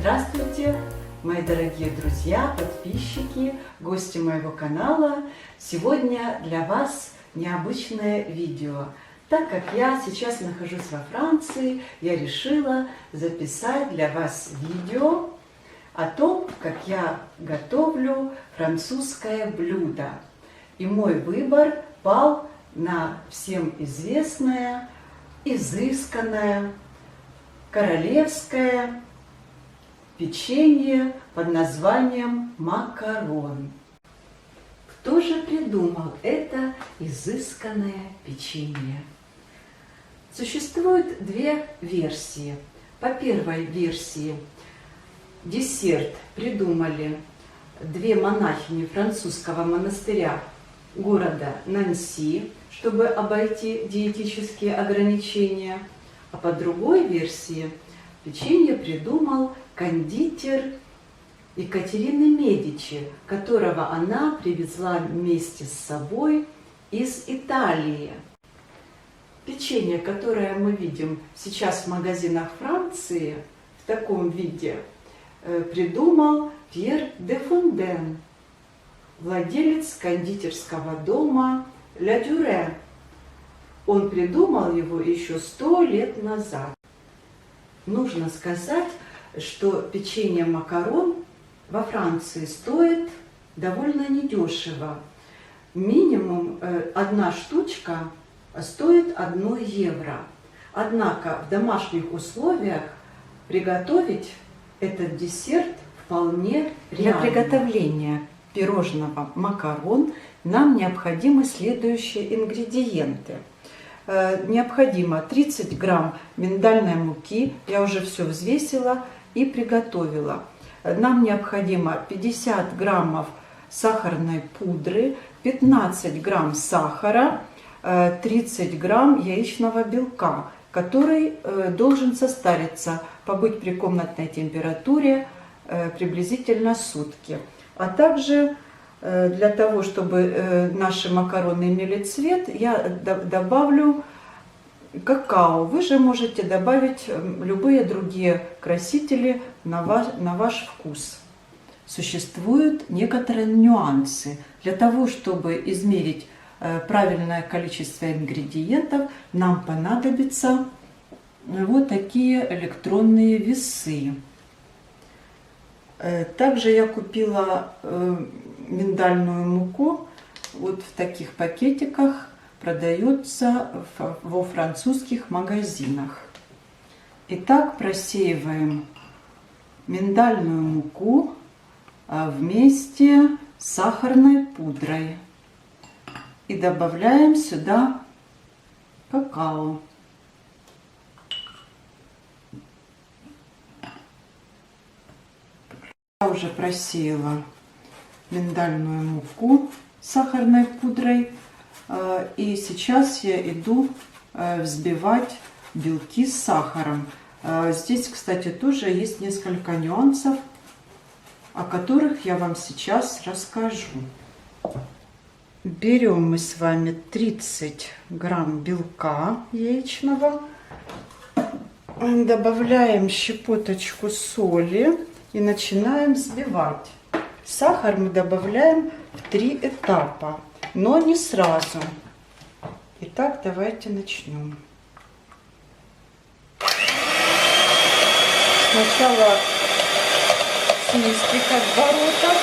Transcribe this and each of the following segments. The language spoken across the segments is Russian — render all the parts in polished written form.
Здравствуйте, мои дорогие друзья, подписчики, гости моего канала. Сегодня для вас необычное видео. Так как я сейчас нахожусь во Франции, я решила записать для вас видео о том, как я готовлю французское блюдо. И мой выбор пал на всем известное, изысканное, королевское печенье под названием макарон. Кто же придумал это изысканное печенье? Существует две версии. По первой версии десерт придумали две монахини французского монастыря города Нанси, чтобы обойти диетические ограничения. А по другой версии печенье придумал кондитер Екатерины Медичи, которого она привезла вместе с собой из Италии. Печенье, которое мы видим сейчас в магазинах Франции в таком виде, придумал Пьер де Фонден, владелец кондитерского дома Ля Дюре. Он придумал его еще 100 лет назад. Нужно сказать, что печенье макарон во Франции стоит довольно недешево. Минимум одна штучка стоит 1 евро. Однако в домашних условиях приготовить этот десерт вполне реально. Для приготовления пирожного макарон нам необходимы следующие ингредиенты. Необходимо 30 грамм миндальной муки, я уже все взвесила и приготовила. Нам необходимо 50 граммов сахарной пудры, 15 грамм сахара, 30 грамм яичного белка, который должен состариться, побыть при комнатной температуре приблизительно сутки. А также для того, чтобы наши макароны имели цвет, я добавлю какао. Вы же можете добавить любые другие красители на ваш вкус. Существуют некоторые нюансы. Для того, чтобы измерить правильное количество ингредиентов, нам понадобятся вот такие электронные весы. Также я купила миндальную муку, вот в таких пакетиках, продается во французских магазинах. Итак, просеиваем миндальную муку вместе с сахарной пудрой и добавляем сюда какао. Я уже просеяла миндальную муку с сахарной пудрой, и сейчас я иду взбивать белки с сахаром. Здесь, кстати, тоже есть несколько нюансов, о которых я вам сейчас расскажу. Берем мы с вами 30 грамм белка яичного, добавляем щепоточку соли и начинаем взбивать. Сахар мы добавляем в 3 этапа, но не сразу. Итак, давайте начнем. Сначала смесь как оборотов,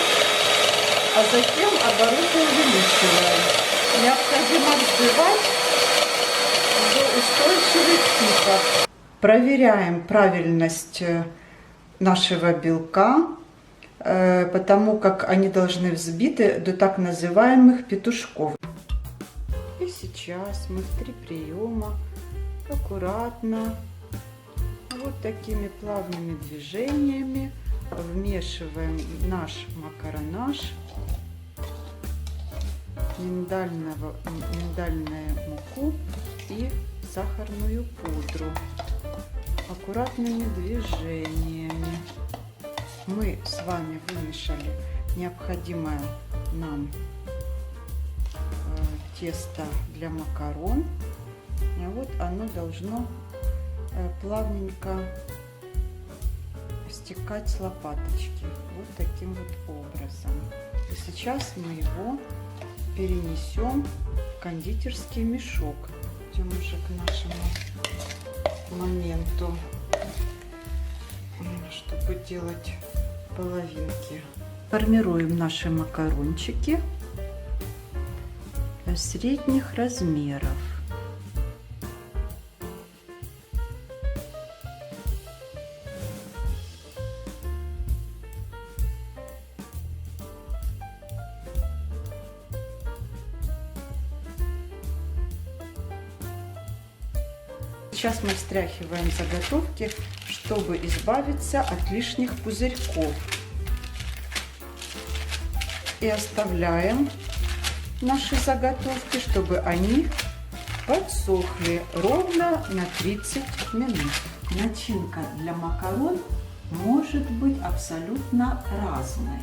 а затем обороты увеличиваем. Необходимо взбивать до устойчивых пиков. Проверяем правильность нашего белка, потому как они должны взбиты до так называемых петушков. И сейчас мы в 3 приема аккуратно, вот такими плавными движениями вмешиваем наш макаронаж, миндальную муку и сахарную пудру. Аккуратными движениями мы с вами вымешали необходимое нам тесто для макарон. Вот оно должно плавненько стекать с лопаточки. Вот таким вот образом. И сейчас мы его перенесем в кондитерский мешок. Идем уже к нашему моменту, чтобы делать половинки. Формируем наши макарончики средних размеров. Сейчас мы встряхиваем заготовки, чтобы избавиться от лишних пузырьков. И оставляем наши заготовки, чтобы они подсохли ровно на 30 минут. Начинка для макарон может быть абсолютно разной.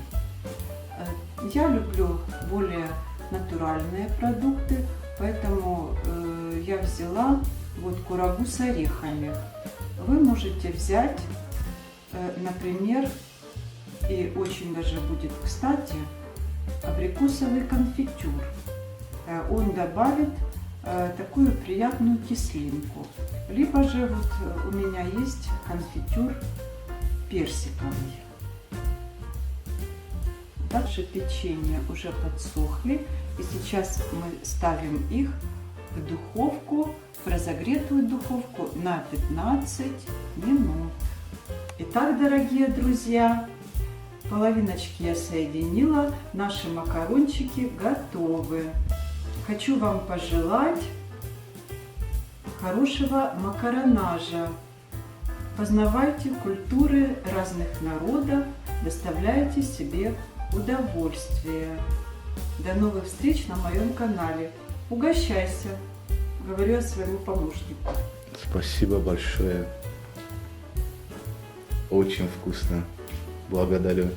Я люблю более натуральные продукты, поэтому я взяла вот курагу с орехами. Вы можете взять, например, и очень даже будет кстати, абрикосовый конфитюр. Он добавит такую приятную кислинку. Либо же вот у меня есть конфитюр персиковый. Дальше печенье уже подсохли. И сейчас мы ставим их в духовку, в разогретую духовку на 15 минут. Итак, дорогие друзья, половиночки я соединила, наши макарончики готовы. Хочу вам пожелать хорошего макаронажа. Познавайте культуры разных народов, доставляйте себе удовольствие. До новых встреч на моем канале. Угощайся, говорю я своему помощнику. Спасибо большое. Очень вкусно. Благодарю.